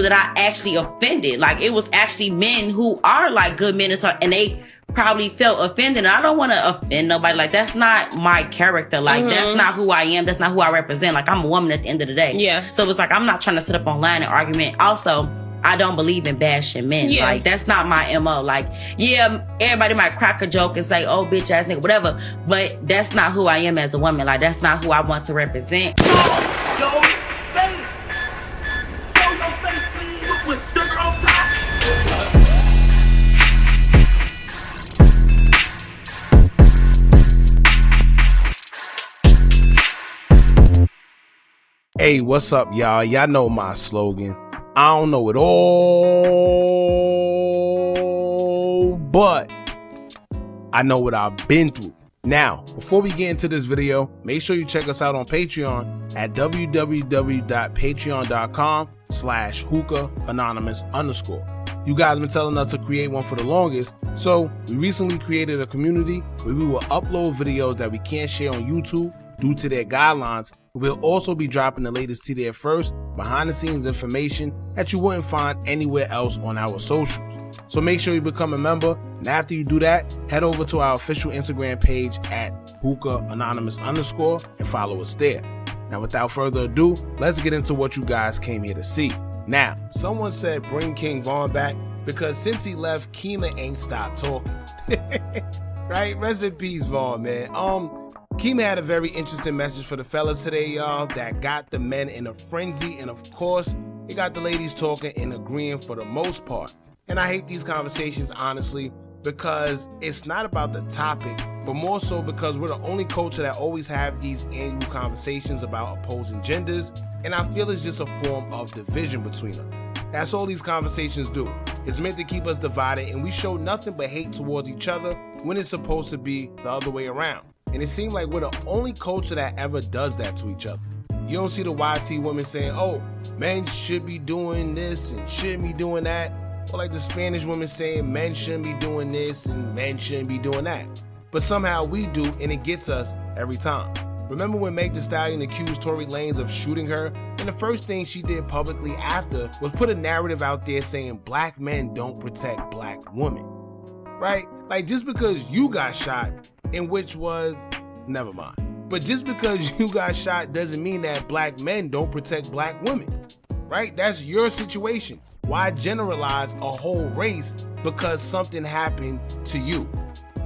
that I actually offended. Like, it was actually men who are like good men and they probably felt offended. And I don't want to offend nobody. Like, that's not my character. Like, that's not who I am. That's not who I represent. Like, I'm a woman at the end of the day. Yeah. So it's like, I'm not trying to sit up online and argument. Also, I don't believe in bashing men. Yeah. Like, that's not my MO. Like, yeah, everybody might crack a joke and say, oh, bitch ass nigga, whatever. But that's not who I am as a woman. Like, that's not who I want to represent. Hey, what's up, y'all? Y'all know my slogan. I don't know it all, but I know what I've been through. Now, before we get into this video, make sure you check us out on Patreon at www.patreon.com/Hookah Anonymous _. You guys been telling us to create one for the longest, so we recently created a community where we will upload videos that we can't share on YouTube due to their guidelines. We'll also be dropping the latest to there first, behind the scenes information that you wouldn't find anywhere else on our socials. So make sure you become a member, and after you do that, head over to our official Instagram page at Hookah Anonymous _ and follow us there. Now, without further ado, let's get into what you guys came here to see. Now, someone said bring King Von back because since he left, Kema ain't stopped talking. Right? Rest in peace, Von, man. Kema had a very interesting message for the fellas today, y'all, that got the men in a frenzy, and of course, it got the ladies talking and agreeing for the most part. And I hate these conversations, honestly, because it's not about the topic, but more so because we're the only culture that always have these annual conversations about opposing genders, and I feel it's just a form of division between us. That's all these conversations do. It's meant to keep us divided, and we show nothing but hate towards each other when it's supposed to be the other way around. And it seems like we're the only culture that ever does that to each other. You don't see the YT women saying, oh, men should be doing this and shouldn't be doing that. Or like the Spanish women saying men shouldn't be doing this and men shouldn't be doing that. But somehow we do, and it gets us every time. Remember when Meg Thee Stallion accused Tory Lanez of shooting her? And the first thing she did publicly after was put a narrative out there saying black men don't protect black women. Right? Like, just because you got shot, in which was, never mind. But just because you got shot doesn't mean that black men don't protect black women, right? That's your situation. Why generalize a whole race because something happened to you?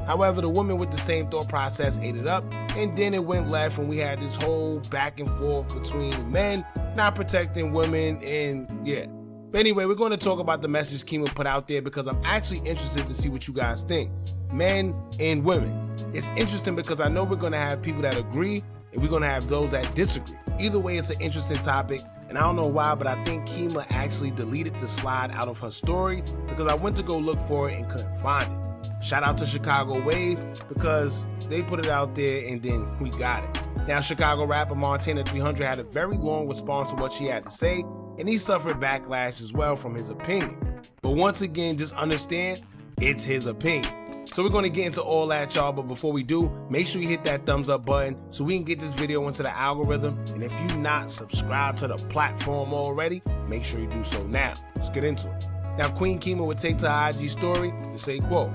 However, the woman with the same thought process ate it up, and then it went left, and we had this whole back and forth between men not protecting women, and yeah. But anyway, we're going to talk about the message Kema put out there because I'm actually interested to see what you guys think. Men and women. It's interesting because I know we're going to have people that agree and we're going to have those that disagree. Either way, it's an interesting topic, and I don't know why, but I think Kema actually deleted the slide out of her story because I went to go look for it and couldn't find it. Shout out to Chicago Wave because they put it out there and then we got it. Now, Chicago rapper Montana300 had a very long response to what she had to say, and he suffered backlash as well from his opinion. But once again, just understand, it's his opinion. So we're going to get into all that, y'all, but before we do, make sure you hit that thumbs up button so we can get this video into the algorithm. And if you're not subscribed to the platform already, make sure you do so now. Let's get into it. Now, Queen Kema would take to her IG story to say, quote,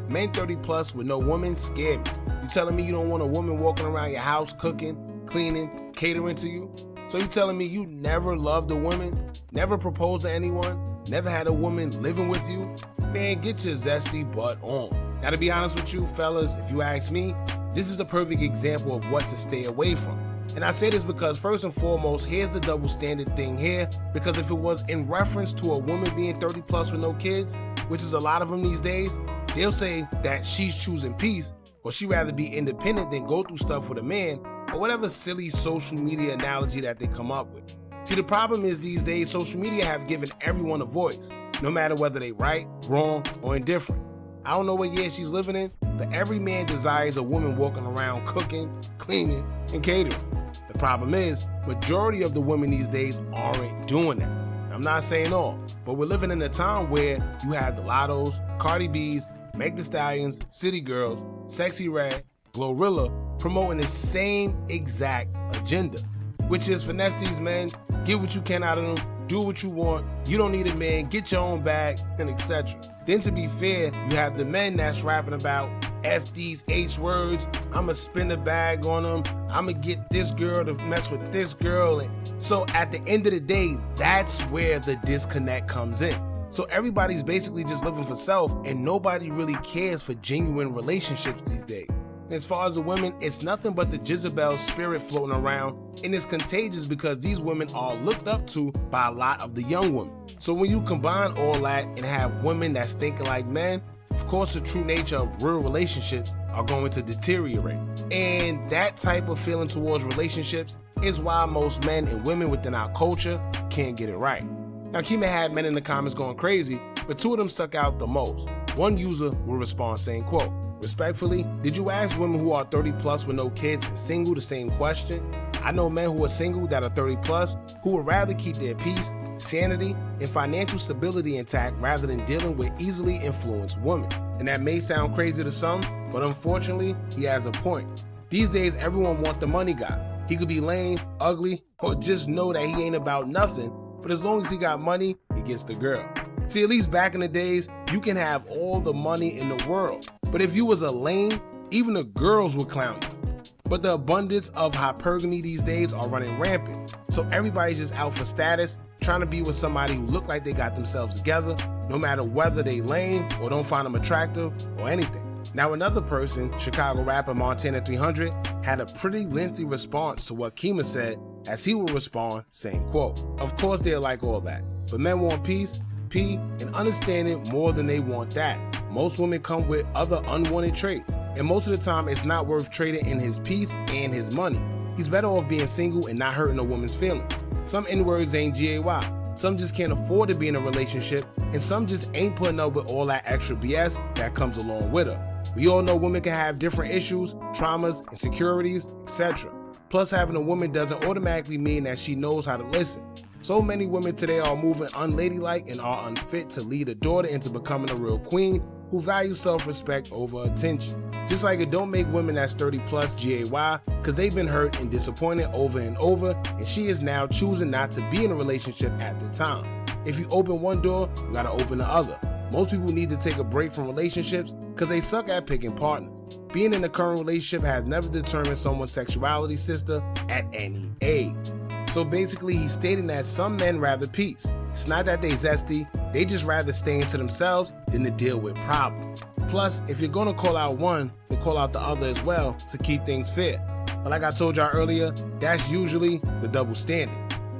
men 30 plus with no woman scare me. You telling me you don't want a woman walking around your house cooking, cleaning, catering to you? So you telling me you never loved a woman, never proposed to anyone, never had a woman living with you? Man, get your zesty butt on. Now, to be honest with you, fellas, if you ask me, this is a perfect example of what to stay away from. And I say this because first and foremost, here's the double standard thing here, because if it was in reference to a woman being 30 plus with no kids, which is a lot of them these days, they'll say that she's choosing peace, or she'd rather be independent than go through stuff with a man, or whatever silly social media analogy that they come up with. See, the problem is these days, social media have given everyone a voice, no matter whether they right, wrong, or indifferent. I don't know what year she's living in, but every man desires a woman walking around cooking, cleaning, and catering. The problem is, majority of the women these days aren't doing that. I'm not saying all, but we're living in a time where you have the Lottos, Cardi B's, Meg Thee Stallions, City Girls, Sexy Red, Glorilla promoting the same exact agenda, which is finesse these men, get what you can out of them, do what you want, you don't need a man, get your own bag, and etc. Then to be fair, you have the men that's rapping about F these H words, I'ma spin a bag on them, I'ma get this girl to mess with this girl. And so at the end of the day, that's where the disconnect comes in. So everybody's basically just living for self, and nobody really cares for genuine relationships these days. And as far as the women, it's nothing but the Jezebel spirit floating around, and it's contagious because these women are looked up to by a lot of the young women. So when you combine all that and have women that's thinking like men, of course the true nature of real relationships are going to deteriorate. And that type of feeling towards relationships is why most men and women within our culture can't get it right. Now, Kema had men in the comments going crazy, but two of them stuck out the most. One user will respond saying, quote, "Respectfully, did you ask women who are 30 plus with no kids and single the same question? I know men who are single that are 30 plus who would rather keep their peace, sanity, and financial stability intact rather than dealing with easily influenced women." And that may sound crazy to some, but unfortunately, he has a point. These days, everyone wants the money guy. He could be lame, ugly, or just know that he ain't about nothing, but as long as he got money, he gets the girl. See, at least back in the days, you can have all the money in the world, but if you was a lame, even the girls would clown you. But the abundance of hypergamy these days are running rampant, so everybody's just out for status, trying to be with somebody who look like they got themselves together, no matter whether they lame or don't find them attractive or anything. Now another person, Chicago rapper Montana300, had a pretty lengthy response to what Kema said, as he would respond saying, quote, "Of course they're like all that, but men want peace, and understanding more than they want that. Most women come with other unwanted traits, and most of the time it's not worth trading in his peace and his money. He's better off being single and not hurting a woman's feelings. Some N-words ain't GAY. Some just can't afford to be in a relationship, and some just ain't putting up with all that extra BS that comes along with her. We all know women can have different issues, traumas, insecurities, etc. Plus, having a woman doesn't automatically mean that she knows how to listen. So many women today are moving unladylike and are unfit to lead a daughter into becoming a real queen who values self-respect over attention. Just like it don't make women that's 30 plus GAY because they've been hurt and disappointed over and over, and she is now choosing not to be in a relationship at the time. If you open one door, you gotta open the other. Most people need to take a break from relationships because they suck at picking partners. Being in a current relationship has never determined someone's sexuality, sister, at any age. So basically, he's stating that some men rather peace. It's not that they zesty, they just rather stay into themselves than to deal with problems. Plus, if you're gonna call out one, then call out the other as well to keep things fair. But like I told y'all earlier, that's usually the double standard.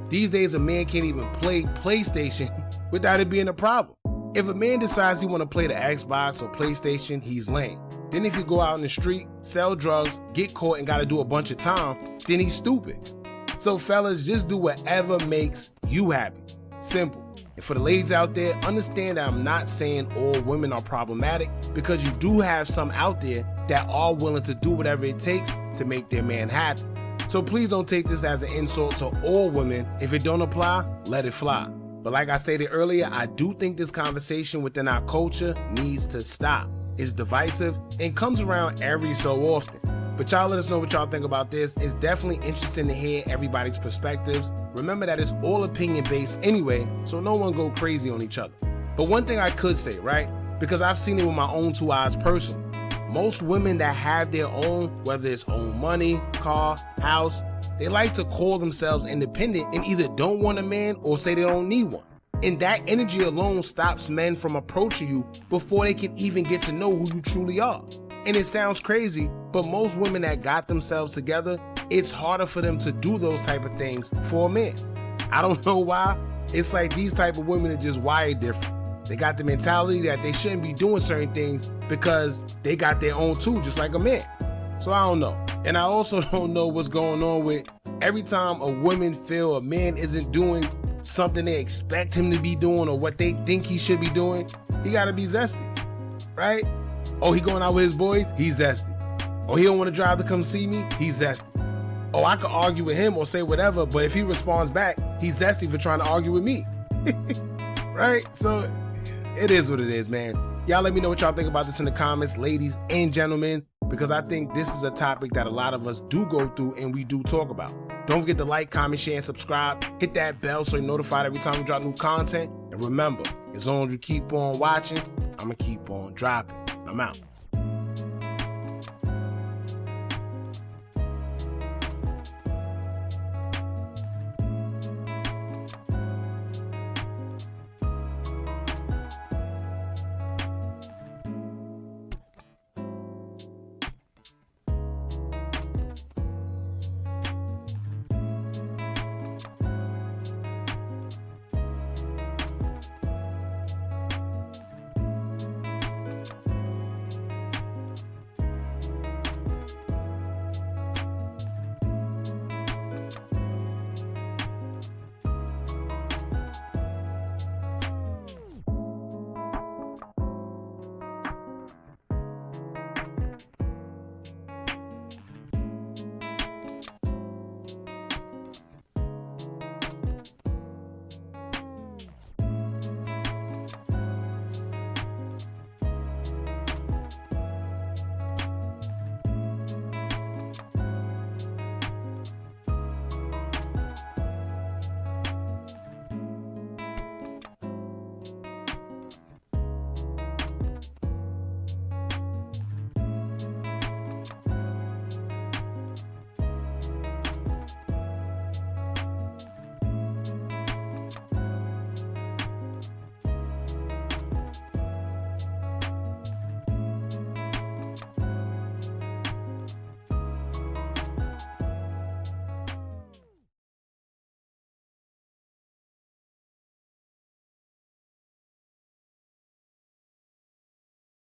These days, a man can't even play PlayStation without it being a problem. If a man decides he wanna play the Xbox or PlayStation, he's lame. Then if you go out in the street, sell drugs, get caught and gotta do a bunch of time, then he's stupid. So fellas, just do whatever makes you happy. Simple. And for the ladies out there, understand that I'm not saying all women are problematic, because you do have some out there that are willing to do whatever it takes to make their man happy. So please don't take this as an insult to all women. If it don't apply, let it fly. But like I stated earlier, I do think this conversation within our culture needs to stop. It's divisive and comes around every so often. But y'all let us know what y'all think about this. It's definitely interesting to hear everybody's perspectives. Remember that it's all opinion based anyway, so no one go crazy on each other. But one thing I could say, right? Because I've seen it with my own two eyes personally. Most women that have their own, whether it's own money, car, house, they like to call themselves independent and either don't want a man or say they don't need one. And that energy alone stops men from approaching you before they can even get to know who you truly are. And it sounds crazy, but most women that got themselves together, it's harder for them to do those type of things for a man. I don't know why. It's like these type of women are just wired different. They got the mentality that they shouldn't be doing certain things because they got their own too, just like a man. So I don't know. And I also don't know what's going on with every time a woman feel a man isn't doing something they expect him to be doing or what they think he should be doing, he gotta be zesty, right? Oh, he going out with his boys? He's zesty. Oh, he don't want to drive to come see me? He's zesty. Oh, I could argue with him or say whatever, but if he responds back, he's zesty for trying to argue with me. Right? So it is what it is, man. Y'all let me know what y'all think about this in the comments, ladies and gentlemen, because I think this is a topic that a lot of us do go through and we do talk about. Don't forget to like, comment, share, and subscribe. Hit that bell so you're notified every time we drop new content. And remember, as long as you keep on watching, I'm going to keep on dropping. I'm out.